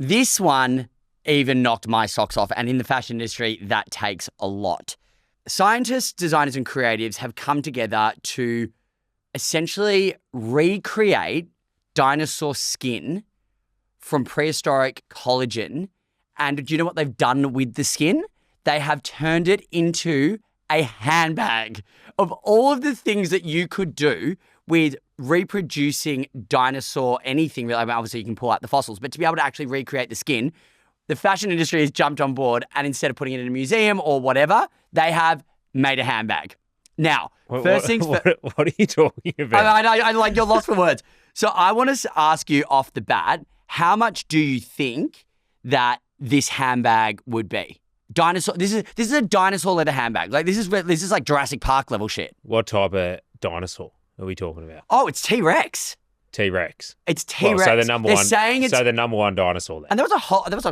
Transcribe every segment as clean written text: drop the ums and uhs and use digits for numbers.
This one even knocked my socks off. And in the fashion industry, that takes a lot. Scientists, designers, and creatives have come together to essentially recreate dinosaur skin from prehistoric collagen. And do you know what they've done with the skin? They have turned it into a handbag. Of all of the things that you could do with reproducing dinosaur anything, really, I mean, obviously you can pull out the fossils, but to be able to actually recreate the skin, the fashion industry has jumped on board, and instead of putting it in a museum or whatever, they have made a handbag. Now, what are you talking about? I like, you're lost for words. So I want to ask you off the bat, how much do you think that this handbag would be? Dinosaur. This is a dinosaur leather handbag. Like this is like Jurassic Park level shit. What type of dinosaur are we talking about? Oh, it's T-Rex. T-Rex. It's T-Rex. Well, so the number They're one. saying it's, so the number one dinosaur then. And there was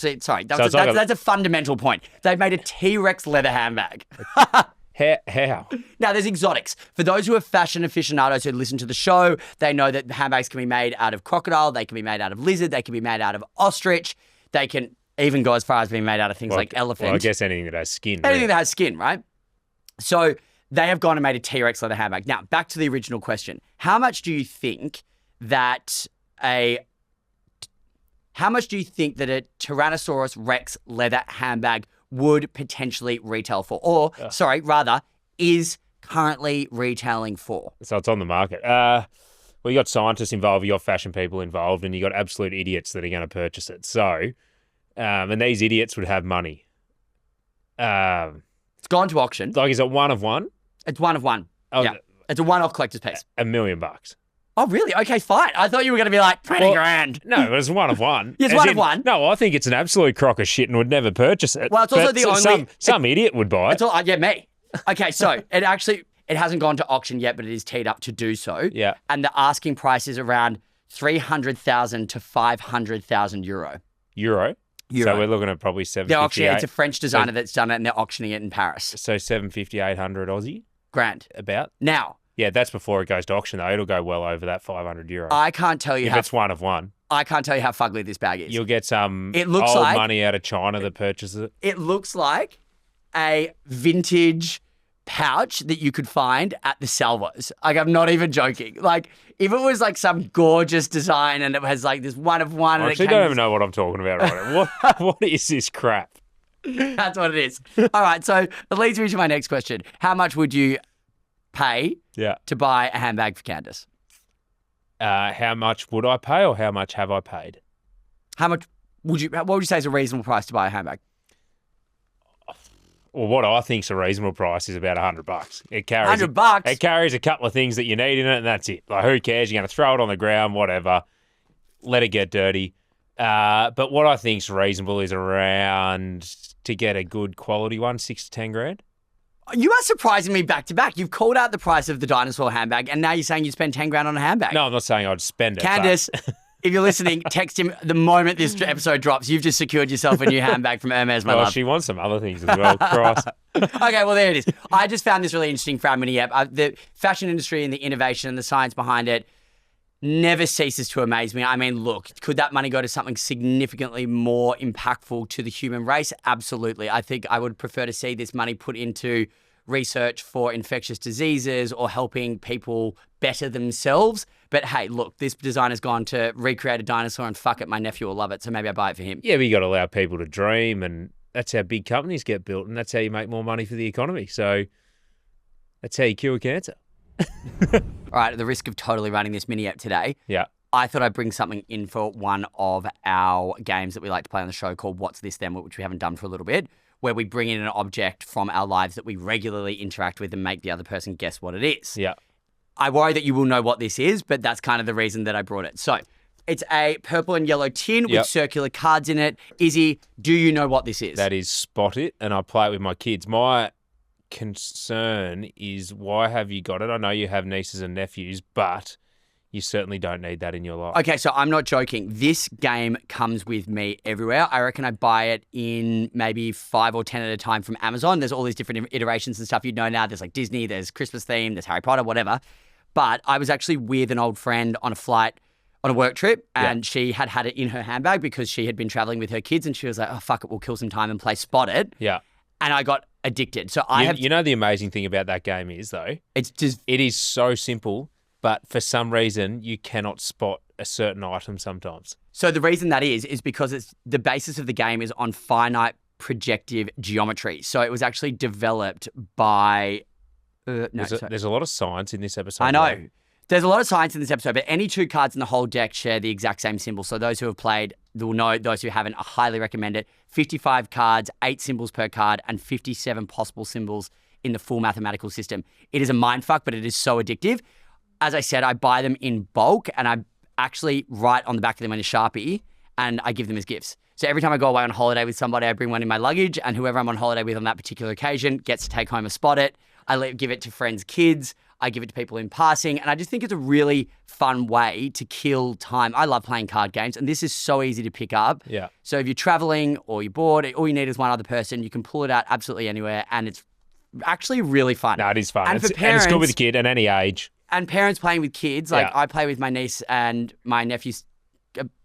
that's a fundamental point. They've made a T-Rex leather handbag. How? Now, there's exotics. For those who are fashion aficionados who listen to the show, they know that handbags can be made out of crocodile, they can be made out of lizard, they can be made out of ostrich, they can even go as far as being made out of things like elephant. Well, I guess anything that has skin. Anything that has skin, right? So they have gone and made a T-Rex leather handbag. Now, back to the original question. How much do you think that a Tyrannosaurus Rex leather handbag would potentially retail for? Or, is currently retailing for? So it's on the market. Well, you got scientists involved, you got fashion people involved, and you got absolute idiots that are going to purchase it. So, and these idiots would have money. It's gone to auction. Like, is it one of one? It's one of one. Oh, yeah. It's a one-off collector's piece. $1 million. Oh, really? Okay, fine. I thought you were going to be like 20 grand. No, it's one of one. It's one of one. No, I think it's an absolute crock of shit and would never purchase it. Well, it's also some idiot would buy it. Yeah, me. Okay, so it hasn't gone to auction yet, but it is teed up to do so. Yeah. And the asking price is around 300,000 to 500,000 euro. Euro? So we're looking at probably 750. It's a French designer that's done it, and they're auctioning it in Paris. So 750, 800 Aussie? Grand. About? Now. Yeah, that's before it goes to auction, though. It'll go well over that 500 euro. I can't tell you if it's one of one. I can't tell you how fugly this bag is. You'll get some old money out of China that purchases it. It looks like a vintage pouch that you could find at the Salvos. Like, I'm not even joking. Like, if it was like some gorgeous design and it has like this one of one. I actually don't even know what I'm talking about right now. What is this crap? That's what it is. All right, so it leads me to my next question. How much would you pay to buy a handbag for Candace? How much would I pay, or how much have I paid? What would you say is a reasonable price to buy a handbag? Well, what I think is a reasonable price is about $100. It carries $100. It carries a couple of things that you need in it, and that's it. Like, who cares? You're going to throw it on the ground, whatever. Let it get dirty. But what I think is reasonable is around, to get a good quality one, 6 to 10 grand. You are surprising me back to back. You've called out the price of the dinosaur handbag, and now you're saying you'd spend 10 grand on a handbag. No, I'm not saying I'd spend it. Candace, if you're listening, text him the moment this episode drops. You've just secured yourself a new handbag from Hermes, my love. She wants some other things as well. Christ. Okay, well, there it is. I just found this really interesting for our mini app. The fashion industry and the innovation and the science behind it never ceases to amaze me. I mean, look, could that money go to something significantly more impactful to the human race? Absolutely. I think I would prefer to see this money put into research for infectious diseases or helping people better themselves. But hey, look, this designer's gone to recreate a dinosaur, and fuck it, my nephew will love it, so maybe I buy it for him. Yeah, but you got to allow people to dream, and that's how big companies get built, and that's how you make more money for the economy. So that's how you cure cancer. All right, at the risk of totally running this mini app today, I thought I'd bring something in for one of our games that we like to play on the show called What's This Then, which we haven't done for a little bit, where we bring in an object from our lives that we regularly interact with and make the other person guess what it is. Yeah. I worry that you will know what this is, but that's kind of the reason that I brought it. So it's a purple and yellow tin with circular cards in it. Izzy, do you know what this is? That is Spot It, and I play it with my kids. My concern is, why have you got it? I know you have nieces and nephews, but you certainly don't need that in your life. Okay, so I'm not joking. This game comes with me everywhere. I reckon I buy it in maybe 5 or 10 at a time from Amazon. There's all these different iterations and stuff you'd know now. There's like Disney, there's Christmas theme, there's Harry Potter, whatever. But I was actually with an old friend on a flight on a work trip, and she had it in her handbag because she had been traveling with her kids, and she was like, oh, fuck it, we'll kill some time and play Spot It. Yeah. And I got addicted. So You know the amazing thing about that game is, though? It's just... It is so simple, but for some reason, you cannot spot a certain item sometimes. So the reason that is because it's the basis of the game is on finite projective geometry. So it was actually developed by... There's a lot of science in this episode. I know. Right? There's a lot of science in this episode, but any two cards in the whole deck share the exact same symbol. So those who have played will know. Those who haven't, I highly recommend it. 55 cards, 8 symbols per card, and 57 possible symbols in the full mathematical system. It is a mindfuck, but it is so addictive. As I said, I buy them in bulk, and I actually write on the back of them in a Sharpie, and I give them as gifts. So every time I go away on holiday with somebody, I bring one in my luggage, and whoever I'm on holiday with on that particular occasion gets to take home a Spot It. I give it to friends' kids. I give it to people in passing. And I just think it's a really fun way to kill time. I love playing card games, and this is so easy to pick up. Yeah. So if you're traveling or you're bored, all you need is one other person. You can pull it out absolutely anywhere, and it's actually really fun. No, it is fun. And it's, for parents, and it's good with a kid at any age. And parents playing with kids. Like I play with my niece, and my nephew's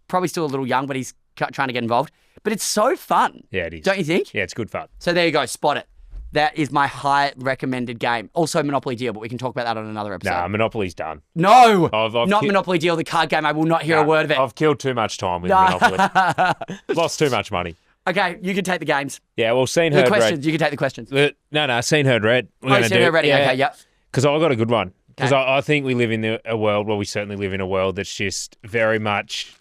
probably still a little young, but he's trying to get involved. But it's so fun. Yeah, it is. Don't you think? Yeah, it's good fun. So there you go. Spot It. That is my high recommended game. Also Monopoly Deal, but we can talk about that on another episode. Nah, Monopoly's done. No! I've not Monopoly Deal, the card game. I will not hear a word of it. I've killed too much time with Monopoly. Lost too much money. Okay, you can take the games. Yeah, well, seen, heard, the questions. read. You can take the questions. No, seen, heard, read. Seen, heard, read. Yeah. Okay, yep. Because I got a good one. Because I think we live in a world, well, we certainly live in a world that's just very much,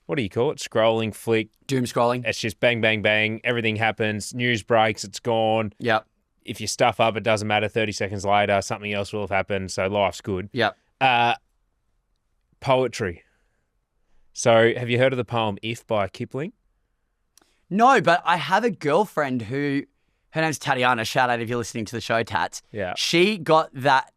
what do you call it? Scrolling, flick. Doom scrolling. It's just bang, bang, bang. Everything happens. News breaks. It's gone. Yep. If you stuff up, it doesn't matter. 30 seconds later, something else will have happened. So life's good. Yep. Poetry. So have you heard of the poem If by Kipling? No, but I have a girlfriend her name's Tatiana. Shout out if you're listening to the show, Tats. Yeah. She got that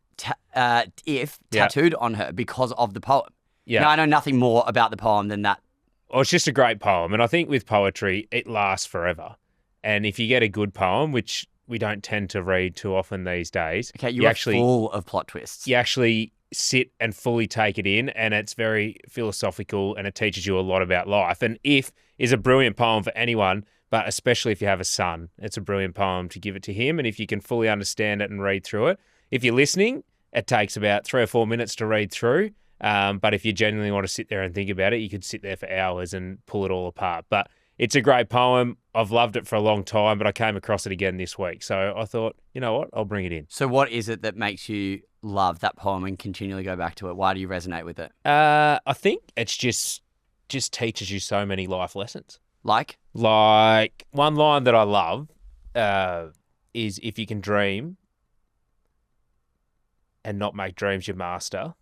If tattooed on her because of the poem. Yeah. Now, I know nothing more about the poem than that. Well, it's just a great poem. And I think with poetry, it lasts forever. And if you get a good poem, which we don't tend to read too often these days. Okay, you are actually full of plot twists. You actually sit and fully take it in, and it's very philosophical, and it teaches you a lot about life. And If is a brilliant poem for anyone, but especially if you have a son. It's a brilliant poem to give it to him, and if you can fully understand it and read through it. If you're listening, it takes about 3 or 4 minutes to read through, but if you genuinely want to sit there and think about it, you could sit there for hours and pull it all apart. But it's a great poem. I've loved it for a long time, but I came across it again this week. So I thought, you know what? I'll bring it in. So what is it that makes you love that poem and continually go back to it? Why do you resonate with it? I think it's just teaches you so many life lessons. Like one line that I love is, if you can dream and not make dreams your master.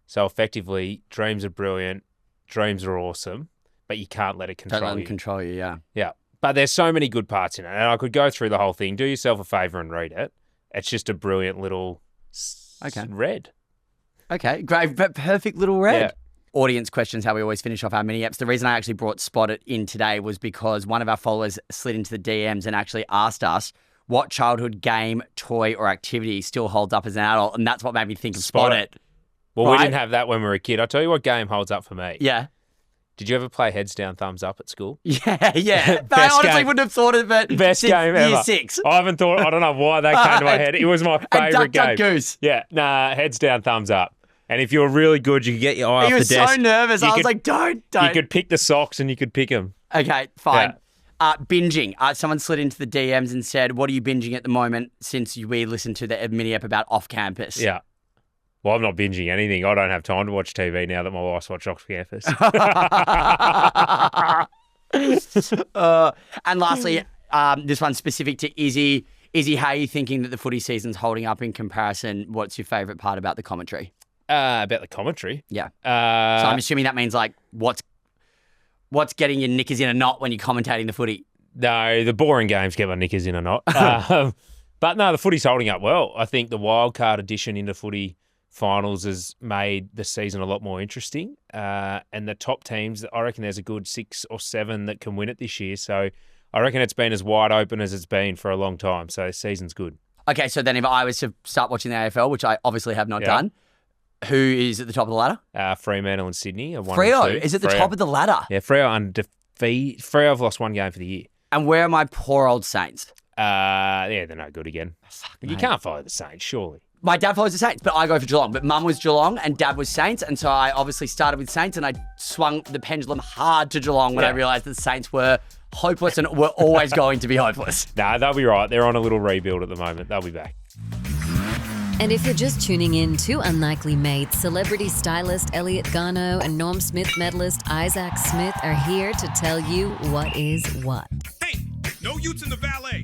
So effectively, dreams are brilliant, dreams are awesome, but you can't let it control you. Don't let them control you, yeah. Yeah. But there's so many good parts in it. And I could go through the whole thing. Do yourself a favour and read it. It's just a brilliant little read. Okay, great. Perfect little read. Yeah. Audience questions, how we always finish off our mini apps. The reason I actually brought Spot It in today was because one of our followers slid into the DMs and actually asked us what childhood game, toy, or activity still holds up as an adult. And that's what made me think of Spot It. Well, we didn't have that when we were a kid. I'll tell you what game holds up for me. Yeah. Did you ever play heads down, thumbs up at school? Yeah. But I honestly wouldn't have thought of it. Best game ever. Year 6. I haven't thought, I don't know why that came to my head. It was my favourite game. Duck, goose. Yeah. Nah, heads down, thumbs up. And if you were really good, you could get your eye off the desk. He was so nervous. I was like, don't. You could pick the socks and you could pick them. Okay, fine. Yeah. Binging. Someone slid into the DMs and said, what are you binging at the moment since we listened to the mini app about off campus? Yeah. Well, I'm not binging anything. I don't have time to watch TV now that my wife's watched off campus. And lastly, this one's specific to Izzy. Izzy, how are you thinking that the footy season's holding up in comparison? What's your favourite part about the commentary? About the commentary? Yeah. So I'm assuming that means like what's getting your knickers in a knot when you're commentating the footy? No, the boring games get my knickers in a knot. But no, the footy's holding up well. I think the wildcard addition into footy finals has made the season a lot more interesting. And the top teams, I reckon there's a good 6 or 7 that can win it this year. So I reckon it's been as wide open as it's been for a long time. So the season's good. Okay, so then if I was to start watching the AFL, which I obviously have not done, Who is at the top of the ladder? Fremantle and Sydney are 1 Freo and 2. is at the top of the ladder. Yeah, Freo have lost 1 game for the year. And where are my poor old Saints? Yeah, they're no good again. You mate. can't follow the Saints, surely. My dad follows the Saints, but I go for Geelong. But mum was Geelong and dad was Saints. And so I obviously started with Saints and I swung the pendulum hard to Geelong when I realised that the Saints were hopeless and were always going to be hopeless. Nah, they'll be right. They're on a little rebuild at the moment. They'll be back. And if you're just tuning in, 2 unlikely mates, celebrity stylist Elliot Garno and Norm Smith medalist Isaac Smith are here to tell you what is what. Hey, no utes in the valet.